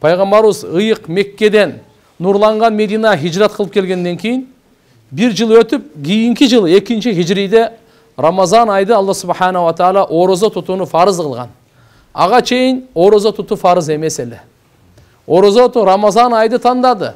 Пайгамбарыбыз ыйык Меккеден нурланган Медина хижрат кылып келгенден кийин bir жыл өтүп, кийинки жыл 2-нчи хижриде Рамазан айды Алла субхана ва таала орозо тутууну фарыз кылган. Ага чейин орозо тутуу фарыз эмес эле. Орозо тутуу Рамазан айды тандады.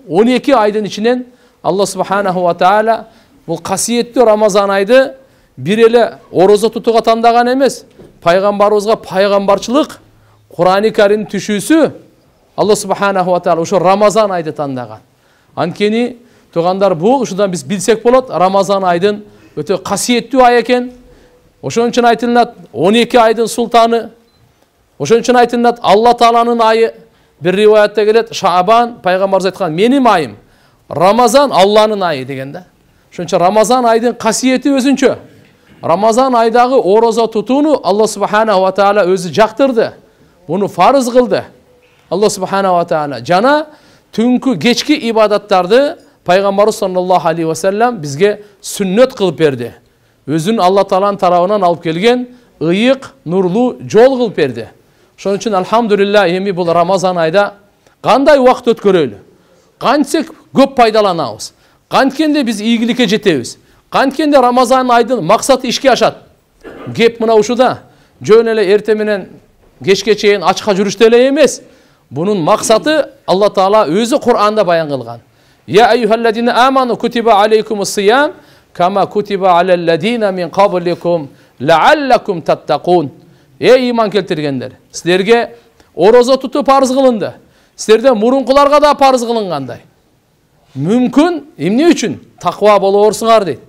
12 айдын ичинен Алла субхана ва таала бул касиеттүү Рамазан айды бир эле орозо тутууга тандаган эмес. Пайгамбарыбызга пайгамбарчылык, Кур'ан-ы Карим түшүүсү Алла субхана ва таала ошо Рамазан айды тандаган. Анткени тугандар бул ушудан биз билсек болот, Рамазан айдын өтө касиеттүү ай экен. Ошон үчүн айтылат 12 айдын султаны. Ошон үчүн айтылат Алла тааланын айы. Bir rivayette келет, Шаабан пайгамбарыбыз айткан, менин айым, Рамазан Алланын айы деген да. Ошончо Рамазан айдын касиети өзүнчө. Рамазан айдагы орозо тутууну Алла субхана ва таала өзү жактырды. Буну фарыз кылды. Алла субхана ва таала жана түнкү кечки ибадаттарды пайгамбарыбыз саллаллаху алейхи ва саллям бизге сүннөт кылып берди. Өзүн Алла тааланын тарабынан алып келген ыйык, нурлуу жол кылып берди. Ошон үчүн алхамдулилла эми бул Рамазан айда кандай убакыт өткөрөлү? Кантсек көп пайдаланабыз? Канткенде биз ийгиликке жетебиз? Канткенде Рамазан айдын максаты ишке ашат? Кеп мына ушуда жөн эле эрте менен кечке чейин ачка жүрүштө эле эмес. Бунун максаты Алла таала өзү Кур'анда баян кылган. Я айюхаллазина аману кутиба алейкумус-сиям кама кутиба алаллазина мин кабликум лааллакум таттакун. Ey iman keltirgenler, sizlerge orozо tutуу парыз кылынды. Сіздерден мурункуларга да парыз кылынгандай. Мүмкүн эмне үчүн? Таква болорсуңар дейт.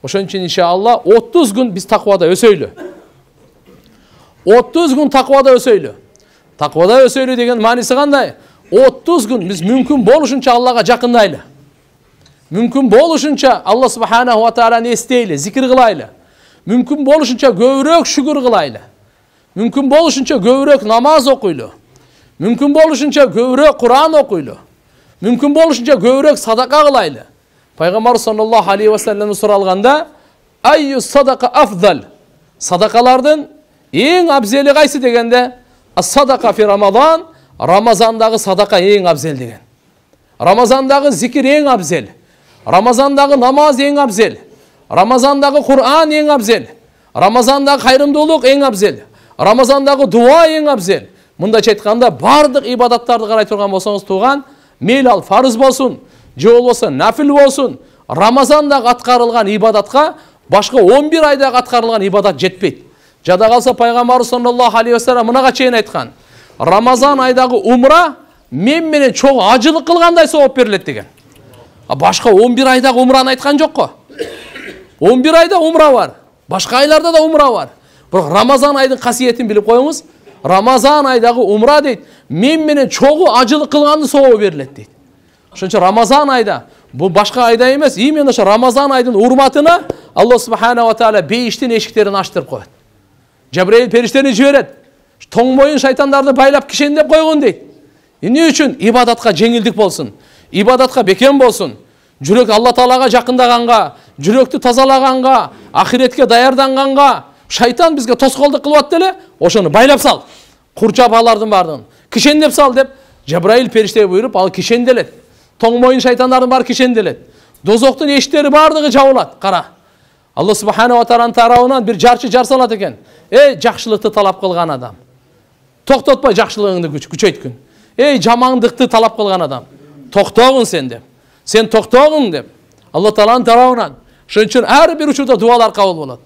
Ошон үчүн иншалла 30 күн биз таквада өсөйлү. 30 күн таквада өсөйлү. Таквада өсөйлү деген мааниси кандай? 30 күн биз мүмкүн болушунча Аллага жакындайлы. Мүмкүн болушунча Алла субханаху ва тааланы эстейли, зикир кылайлы. Мүмкүн болушунча көбүрөөк шүгүр кылайлы. Мүмкүн болушунча көбүрөөк намаз окуйлу. Мүмкүн болушунча көбүрөөк Кур'ан окуйлу. Мүмкүн болушунча көбүрөөк садака кылайлы. Пайгамбар саллаллаху алейхи ва саллям суралганда, айю садака афдал. Садакалардын эң абзели кайсы дегенде, ас-садака фи Рамазан, Рамазандагы садака эң абзел деген. Рамазандагы зикир эң абзел. Рамазандагы намаз эң абзел. Рамазандагы Кур'ан эң абзел. Рамазандагы кайрымдуулук эң абзел. Рамазандагы дуа эң абзел. Мындайча айтканда бардык ибадаттарды карай турган болсоңуз туган, мейлі ал фарыз болсун, же болбосо нафил болсун, Рамазандагы аткарылган ибадатка башка 11 айдагы аткарылган ибадат жетпейт. Жада калса пайгамбар саллаллаху алейхи ва саллям мынага чейин айткан, Рамазан айдагы умра мен менен чоң ажылык кылгандай сооп берилет деген. Башка 11 айдагы умраны айткан жок го. 11 айда умра бар, башка айларда да умра бар. Бирок Рамазан айдын касиетин билип коюңуз. Рамазан айдагы умра дейт, мен менен чогуу ажылык кылганды соо берилет дейт. Ошончо Рамазан айда, бул башка айда эмес, именно ошо Рамазан айдын урматына Алла субхана ва таала бейиштин эшиктерин ачтырып коет. Жабраил периштени жиберет. Тоңмойун шайтандарды байлап кишендеп койгон дейт. Эмне үчүн? Ибадатка жеңилдик болсун, ибадатка бекем болсун. Жүрөк Алла таалага жакындаганга, жүрөктү тазалаганга, ахиретке даярданганга шайтан бизге тоскоолдук кылып атты эле, ошону байлап сал. Курчап алардын бардыгын кишендеп сал деп Жабраил периште буйруп, ал кишенделет. Тоңмойун шайтандардын баары кишенделет. Дозоктун эшиктери бардыгы жабылат. Кара. Алла субхана ва тааланын тарабынан бир жарчы жар салат экен. Эй, жакшылыкты талап кылган адам, токтотпой жакшылыгыңды күчөйткүн. Эй, жамандыкты талап кылган адам, токтогун сен деп. Сен токтогун деп. Алла тааланын тарабынан. Ошон үчүн ар бир учурда дуалар кабыл болот.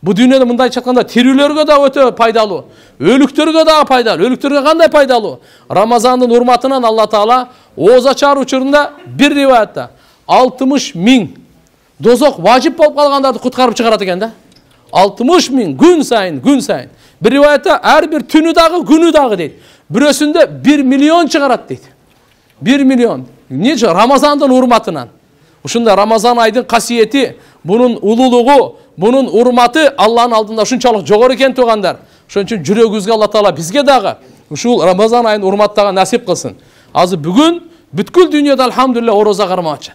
Бу дүйнөдө мындайча айтканда тирүүлөргө да өтө пайдалуу, өлүктөргө да пайдалуу. Өлүктөргө кандай пайдалуу? Рамазандын урматынан Алла таала ооз ачар учурунда бир риваятта 60 000 дозок важип болуп калгандарды куткарып чыгарат экен да. 60 000 күн сайын, күн сайын. Bir rivayette her bir tünü dağı, günü dağı deyit. Birösünde 1 milyon çıgarat deyit. 1 milyon. Niçin? Ramazan'dan hurmatından. Uşunda Ramazan aydın kasiyeti, bunun ululuğu, bunun hurmatı Allah'ın aldığında şunçalık jogorу eкен tuğandar. Şunun için жүрөгүбүзгө Allah Taala bizge dağı, uşul Ramazan ayın hurmattağı nasip kılsın. Azı bugün, бүткүл dünyada elhamdülillah oroza karmaçı.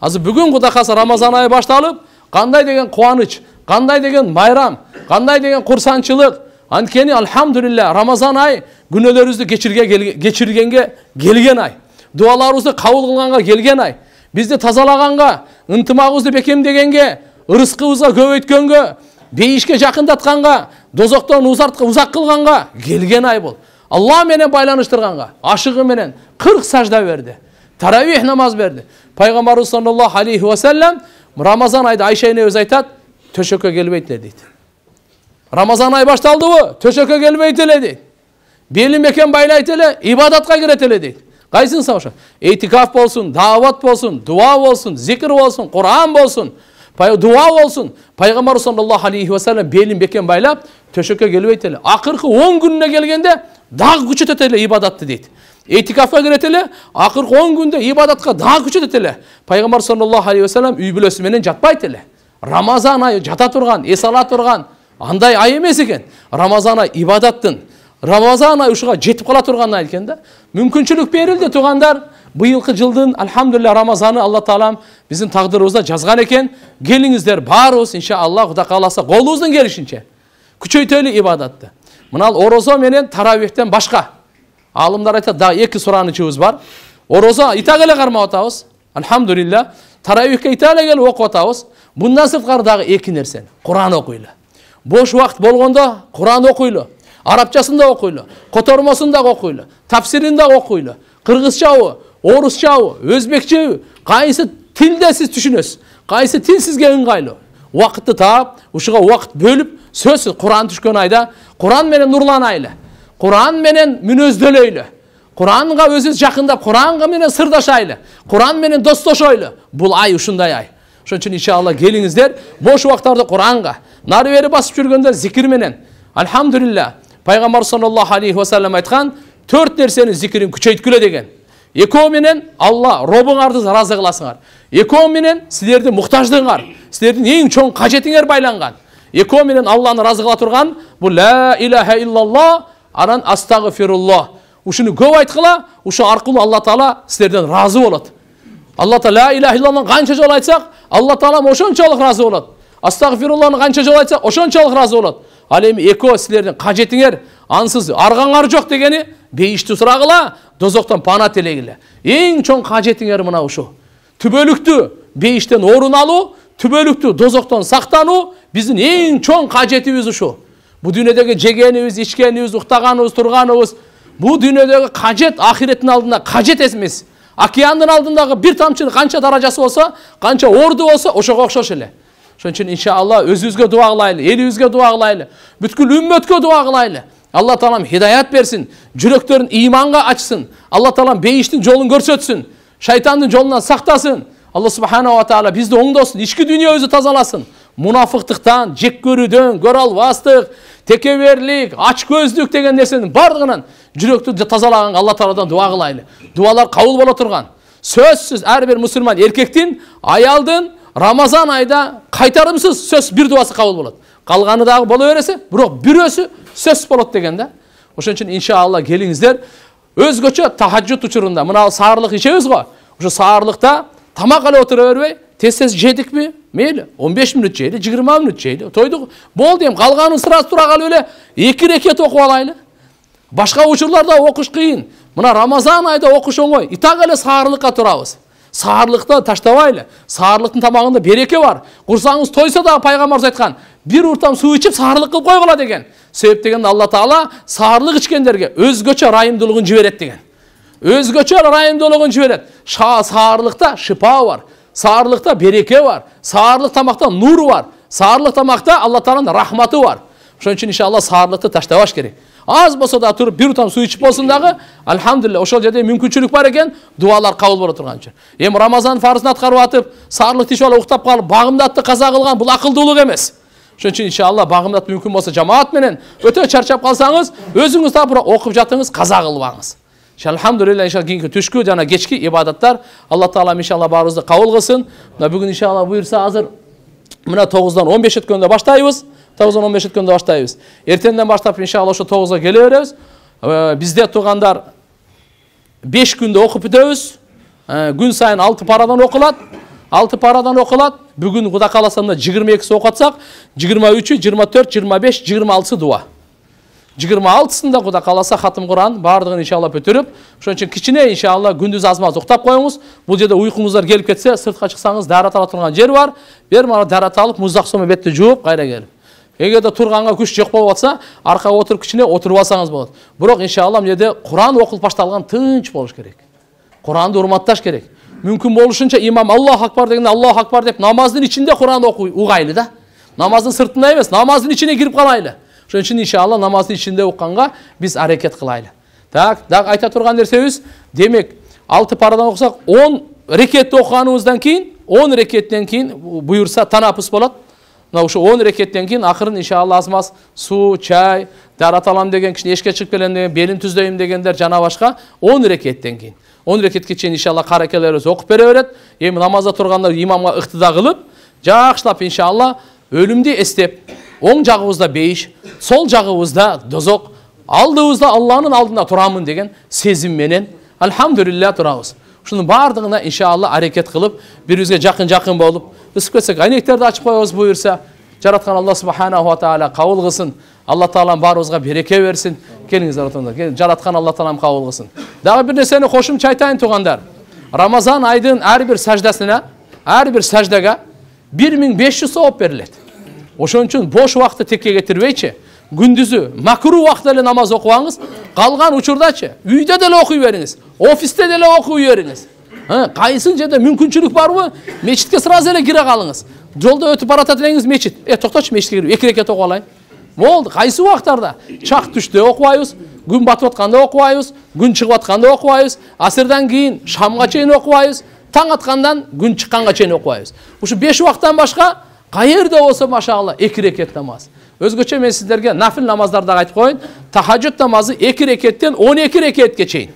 Azı bugün Kuda kalsa Ramazan ayı başlanıp, kanday degen kuanıç, kanday degen bayram, kanday degen kursançılık, Анткени алхамдулилля Рамазан ай күнөөлөрүбүздү кечиргенге келген ай. Дуаларыбызды кабыл кылганга келген ай. Бизди тазалаганга, ынтымагыбызды бекемдегенге, ырыскыбызга көбөйткөнгө, бейишке жакындатканга, дозоктон узак кылганга келген ай бул. Алла менен байланыштырганга, ашыгы менен 40 сажда берди. Таравих намаз берди. Пайгамбарыбыз саллаллаху алейхи ва саллям Рамазан айда Айша энебиз айтат, төшөккө келбейт дейт. Рамазан ай башталдыбы? Төшөккө келбейт эле дейт. Белин бекен байлайт эле, ибадатка кирет эле дейт. Кайсынса ошо? Этикаф болсун, дават болсун, дуа болсун, зикр болсун, Кур'ан болсун, дуа болсун. Пайгамбар саллаллаху алейхи ва саллям белин бекен байлап, төшөккө келбейт эле. Акыркы 10 күнүнө келгенде дагы күчөтөт эле ибадатты дейт. Этикафка кирет эле, акыркы 10 күндө ибадатка дагы күчөтөт эле. Пайгамбар саллаллаху алейхи ва саллям үй бүлөсү менен жатпайт эле. Рамазан айы жата турган, эс ала турган андай ай эмес экен. Рамазан ай ибадаттын. Рамазан ай ушуга жетип кала турган ай экен да. Мүмкүнчүлүк берилди туугандар. Быйылкы жылдын алхамдулилля Рамазаны Алла таалам биздин тагдырыбызда жазган экен. Келиңиздер баарыбыз иншаллах Кудай кааласа колубуздун келишинче күчөйтөлү ибадатты. Мына орозо менен таравихтен башка алымдар айтат, дагы 2 суранычыбыз бар. Орозо итак эле кармап атабыз. Алхамдулилля. Таравихке итак эле окуп атабыз. Bundan sırtkar dağı 2 nersen. Kur'an okuyla. Boş vakt bolgonda Kur'an okuyla. Arapçasında okuyla. Kotormasında okuyla. Tafsirinde okuyla. Kırgızçağı, Orusçağı, Özbekçeği. Kayısı tilde siz düşünüyorsunuz. Kayısı til sizge ыңгайлуу. Vakıtты taap, uşuğa vakt bölüp söz Kur'an düşkön ayda Kur'an menen nurlanaylı. Kur'an menen münözdölöylü. Kur'an'a özüz jakında Kur'an'a menen sırdaşaylı. Kur'an menen dostoşoylu. Bul ay uşunday ay. Şonun için inşallah geliңizdер, boş vaktlarda Kur'an'a. Nari veri basıp жүргөндөр zikir menen. Alhamdulillah. Peygamber sallallahu aleyhi ve sellem aytkan 4 nerseni zikirin küçöytküle degen. Ekөө менен Алла робуңарды разы кыласыңар. Экөө менен силердин муктаждыгыңар, силердин эң чоң кажетиңер байланган. Экөө менен Алланы разы кыла турган бул ла илаха иллаллах, анан астагфируллах. Ушуну көп айткыла, ушу аркылуу Алла таала силерден разы болот. Алла таала ла илаха иллаллахны канча жолу айтсак, Алла таала ошончолук разы болот. Астагфируллахны канча жолу айтсак, ошончолук разы болот. Ал эми экөө силердин кажетиңер, ансыз аргаңар жок дегени бейишти сурагыла, дозоктон пана телегиле. Эң чоң кажетиңер мына ушу. Түбөлүктү бейиштен орун алуу, түбөлүктү дозоктон сактануу биздин эң чоң кажетибиз ушу. Бу дүйнөдөгү жегенибиз, ичкенибиз, уктаганыбыз, турганыбыз, бу дүйнөдөгү кажет ахиреттин алдында кажет эмес. Океандын алдындагы бир тамчы канча даражасы болсо, канча орду болсо, ошого окшош эле. Şonun için inşallah özümüzge dua kılaylı, elimizge dua kılaylı, bütkül ümmetke dua kılaylı. Allah Teala hidayet versin, yüreklerin imanға açsın. Allah Teala beyiştin yolunu görsötsün, şeytanın yolundan saktasın. Allah Subhanahu wa Taala bizde oңдосын, içki dünya özü tazalasın. Munafıklıktan, jek görүүдөн, kör alбастык, tekeberlik, aç gözlük degen nersenin bardığынан yürekti tazalagan Allah Teala'dan dua kılaylı. Dualar kabul bola turgan. Sözsüz her bir Müslüman erkektin, ayaldın, Ramazan ayda kaytarımsız söz bir duası kabul bolot. Kalganı dağı bola berese, bирок бирөөсү söz bolot degende. Oşun için inşallah geliңiздер. Özgöçө tahajjud uçurunda, mına sağırlık içebiz go. Oşo sağırlıkta tamak ala otura berбей, tez jedik mi? Meyli, 15 minut jeyli, 20 minut jeyli. Toyduk. Bol deyim, kalganın sırası tura kalı öyle 2 reket okup alaylı. Başka uçurlarda okuş kıyın. Mına Ramazan ayda okuş oңой. İtak ele sağırlıkka turabız. Sağırlıkta taştabaylı. Sağırlıktın tamağında bereke var. Kursanız toysa da Peygamberimiz aytkan. Bir urtam su içip sağırlık kılıp koygula degen. Sebep degen Allah Taala sağırlık içkenlerge özgöçө rayımdılıgın jiberet degen. Özgöçө rayımdılıgın jiberet. Sağırlıkta şifa var. Sağırlıkta bereke var. Sağırlık tamakta nur var. Sağırlık tamakta Allah Taala'nın rahmatı var. Şonun için inşallah sağırlıkta taştabaş gerek. Az bolsa da turup bir utam su içip bolsun dagı, alhamdulillah oşol жерде мүмкүнчүлүк бар экен, дуалар кабыл боло турганчы. Эми Рамазан фарызын аткарып атып, саарлык тиш алып уктап калып, багымдатты каза кылган бул акылдуулук эмес. Ошон үчүн иншалла багымдат мүмкүн болсо жамаат менен өтө чарчап калсаңыз, өзүңүз таап окуп жатыңыз, каза кылбаңыз. Alhamdulillah inşallah kийинки түшкү жана кечки ибадаттар Allah Taala inşallah баарыбызды кабыл кылсын. Мына бүгүн inşallah буйрса азыр мына 9-дан 15 өткөндө баштайбыз. 9-дан 15 өткөндө баштайбыз. Эртеңден баштап inşallah ошо 9-га келе беребиz. Бизде тургандар 5 күндө окуп бүтөбүз. Күн сайын 6 парадан окулат. 6 парадан окулат. Бүгүн Кудай кааласа 22 окутсак, 23, 24, 25, 26 дуа. 26-сында Кудай кааласа хатым Куран бардыгын иншалла бүтүрүп, ошон үчүн кичине иншалла күндүз азмаз уктап коюңуз. Бул жерде уйкуңуздар келип кетсе, сыртка чыксаңыз дарат ала турган жер бар. Бер мара дарат алып, муздак суу менен бетти жууп, кайра келип. Эгерде турганга күч жок болуп атса, аркага отуруп кичине отуруп алсаңыз болот. Бирок иншалла мына жерде Куран окулуп башталган тынч болуш керек. Куранды урматташ керек. Мүмкүн болушунча имам Аллаху акбар дегенде Аллаху акбар деп намаздын ичинде Куран угайлы да. Намаздын сыртында эмес, намаздын ичине кирип калайлы. Ошон үчүн иншалла намаздын ичинде укканга биз аракет кылайлы. Так, дагы айта турган нерсебиз, демек 6 парадан окусак 10 рекет окуганыбыздан кийин, 10 рекеттен кийин буюрса танапус болот. Мына ушу 10 рекеттен кийин акырын иншалла азмаз суу, чай, дарат алам деген киши эшикке чыгып келем деген, белин түздөйм дегендер жана башка 10 рекеттен кийин. 10 рекетке чейин иншалла каракелерибиз окуп бере берет. Эми намазда турганда имамга ыктыда кылып, жакшылап иншалла өлүмдү эстеп, оң жагыбызда бейиш, сол жагыбызда дозок, алдыбызда Алланын алдында турамын деген сезим менен альхамдулилля турабыз. Ушунун бардыгына иншалла аракет кылып, бирибизге жакын болуп, ысып кетсек, айнектерди ачып коебуз буюрса, жараткан Алла субханаху ва таала кабыл кылсын. Алла таалам баарыбызга береке берсин. Келиңиздер отуңдар. Жараткан Алла таалам кабыл кылсын. Дагы бир нерсени кошумча айтайын тугандар. Рамазан айдын ар бир саждасына, ар бир саждага 1500 сооп берилет. Ошон үчүн бош убакытты текке кетирбейчи, күндүзү макру убакытта эле намаз окубаңыз, калган учурдачы үйдө деле окуй бериңиз, офисте деле окуй бериңиз. Кайсы жерде мүмкүнчүлүк барбы, мечитке сразу эле кире калыңыз. Жолдо өтүп баратат элеңиз мечит. Токточу, мечитке кирип 2 рекет окуп алайын. Болду, кайсы убактарда? Чак түштө окубайбыз, күн батып атканда окубайбыз, күн чыгып атканда окубайбыз, асырдан кийин шамга чейин окубайбыз, таң аткандан күн чыкканга чейин окубайбыз. Ушу 5 убактан башка кайерде болсо машалла 2 рекет намаз. Өзгөчө мен сиздерге нафил намаздарды айтып коюн. Тахажжуд намазы 2 рекеттен 12 рекетке чейин.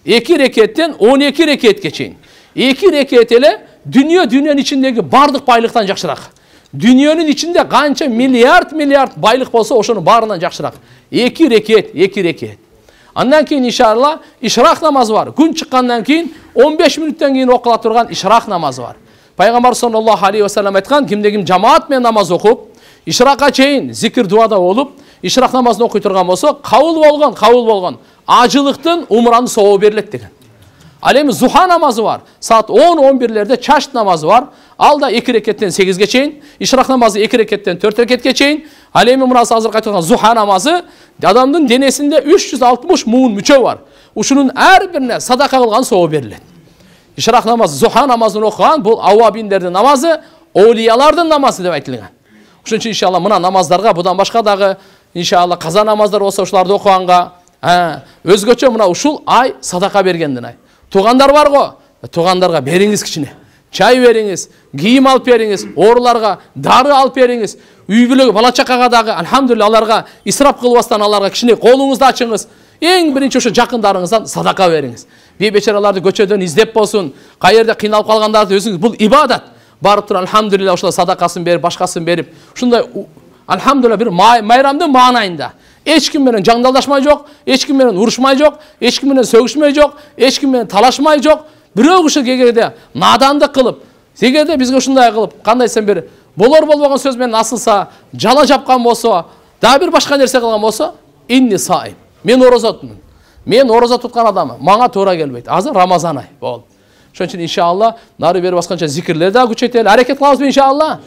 2 рекеттен 12 рекетке чейин. 2 рекет эле дүйнөнүн ичиндеги бардык байлыктан жакшыраак. Дүйнөнүн ичинде канча миллиард байлык болсо, ошонун баарынан жакшыраак. 2 рекет. Андан кийин иншалла ишрак намазы бар. Күн чыккандан кийин 15 мүнөттөн кийин окула турган ишрак намазы бар. Пайгамбар саллаллаху алейхи ва саллям айткан, кимде-ким жамаат менен намаз окуп, ишракка чейин зикир дуада болуп, ишрак намазын окуй турган болсо, кабыл болгон ажылыктын умранын сообу берилет деген. Ал эми зуха намазы бар. Саат 10-11-лерде чашт намазы бар. Ал да 2 рекеттен 8ге чейин, ишрак намазы 2 рекеттен 4 рекетке чейин. Ал эми мурасы азыр айтылган зуха намазы адамдын денесинде 360 муун мүчө бар. Ушунун ар бирине садака кылган сообу берилет. Ишрак намазы, зуха намазын окуган бул авабиндердин намазы, олиялардын намазы деп айтылган. Ошон үчүн иншалла мына намаздарга будан башка дагы иншалла каза намаздар болсо ушуларды окуганга, өзгөчө мына ушул ай садака бергендин ай. Тугандар бар го, тугандарга бериңиз кичине. Чай бериңиз, кийим алып бериңиз, ооруларга дары алып бериңиз. Үй бүлөгө, бала чакага дагы альхамдулилла аларга исрап кылбастан аларга кичине колуңузду ачыңыз. Эң биринчи ошо жакындарыңыздан садака бериңиз. Бейбечараларды көчөдөн издеп болсун, кайерде кыйналып калгандарды өзүңүз, бул ибадат. Барып туруп альхамдулилла ошол садакасын берип, башкасын берип, ушундай альхамдулилла бир майрамдын маанайында. Эч ким менен жаңдалдашмай жок, эч ким менен урушмай жок, эч ким менен сөгүшмөй жок, эч ким менен талашмай жок. Бирөө киши кегерде надандык кылып, сегерде бизге ушундай кылып, кандайсың бир болор болбогон сөз менен асылса, жала жапкан болсо, дагы бир башка нерсе кылган болсо, инни саим. Мен орозотмун. Мен орозо туткан адаммын. Мага туура келбейт. Азыр Рамазан ай болду. Ошон үчүн иншалла нары бери басканча зикирлерди дагы күчөйтөлү. Аракет кылабызбы иншалла?